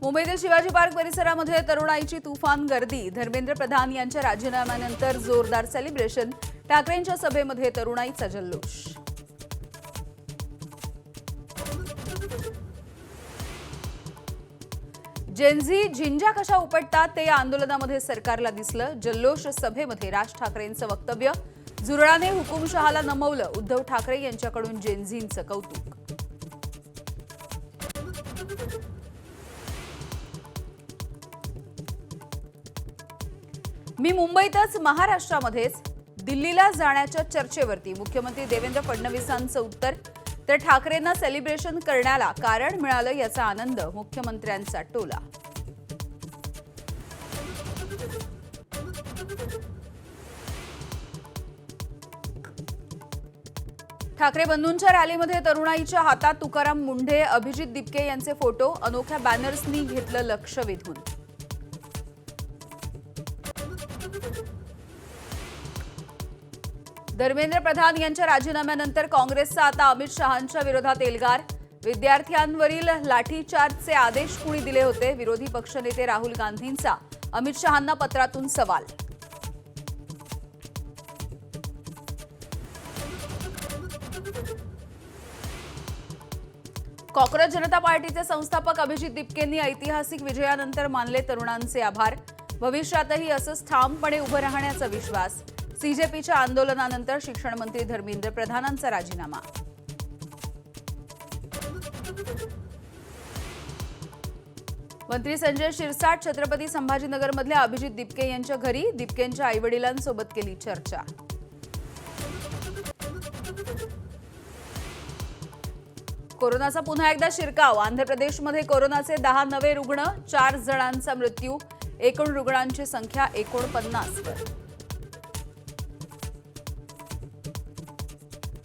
मुंबईतील शिवाजी पार्क परिसरामध्ये तरुणाईची तुफान गर्दी। धर्मेंद्र प्रधान यांच्या राजीनाम्यानंतर जोरदार सेलिब्रेशन। ठाकरेंच्या सभेमध्ये तरुणाईचा जल्लोष। जेनझी झिंजा कशा उपटतात ते या आंदोलनामध्ये सरकारला दिसलं। जल्लोष सभेमध्ये राज ठाकरेंचं वक्तव्य। झुरळाने हुकुमशहाला नमवलं। उद्धव ठाकरे यांच्याकडून जेनझींचं कौतुक। मी मुंबईतच महाराष्ट्रामध्येच दिल्लीला जाण्याच्या चर्चेवरती मुख्यमंत्री देवेंद्र फडणवीसांचं उत्तर। तर ठाकरेंना सेलिब्रेशन करण्याला कारण मिळालं याचा आनंद। मुख्यमंत्र्यांचा टोला। ठाकरे बंधूंच्या रॅलीमध्ये तरुणाईच्या हातात तुकाराम मुंढे, अभिजित दिपके यांचे फोटो। अनोख्या बॅनर्सनी घेतलं लक्ष वेधून। धर्मेंद्र प्रधान यांच्या राजीनाम्यानंतर काँग्रेसचा आता अमित शहांच्या विरोधात एल्गार। विद्यार्थ्यांवरील लाठीचार्जचे आदेश कुणी दिले होते? विरोधी पक्षनेते राहुल गांधींचा अमित शहांना पत्रातून सवाल। कॉक्रोच जनता पार्टीचे संस्थापक अभिजित दिपकेंनी ऐतिहासिक विजयानंतर मानले तरुणांचे आभार। भविष्यातही असंच ठामपणे उभं राहण्याचा विश्वास। सीजेपीच्या आंदोलनानंतर शिक्षण मंत्री धर्मेंद्र प्रधानांचा राजीनामा। मंत्री संजय शिरसाट छत्रपती संभाजीनगरमधल्या अभिजित दिपके यांच्या घरी। दिपकेंच्या आईवडिलांसोबत केली चर्चा। कोरोनाचा पुन्हा एकदा शिरकाव। आंध्र प्रदेशमध्ये कोरोनाचे 10 नवे रुग्ण, 4 जणांचा मृत्यू। एकूण रुग्णांची संख्या 49 वर।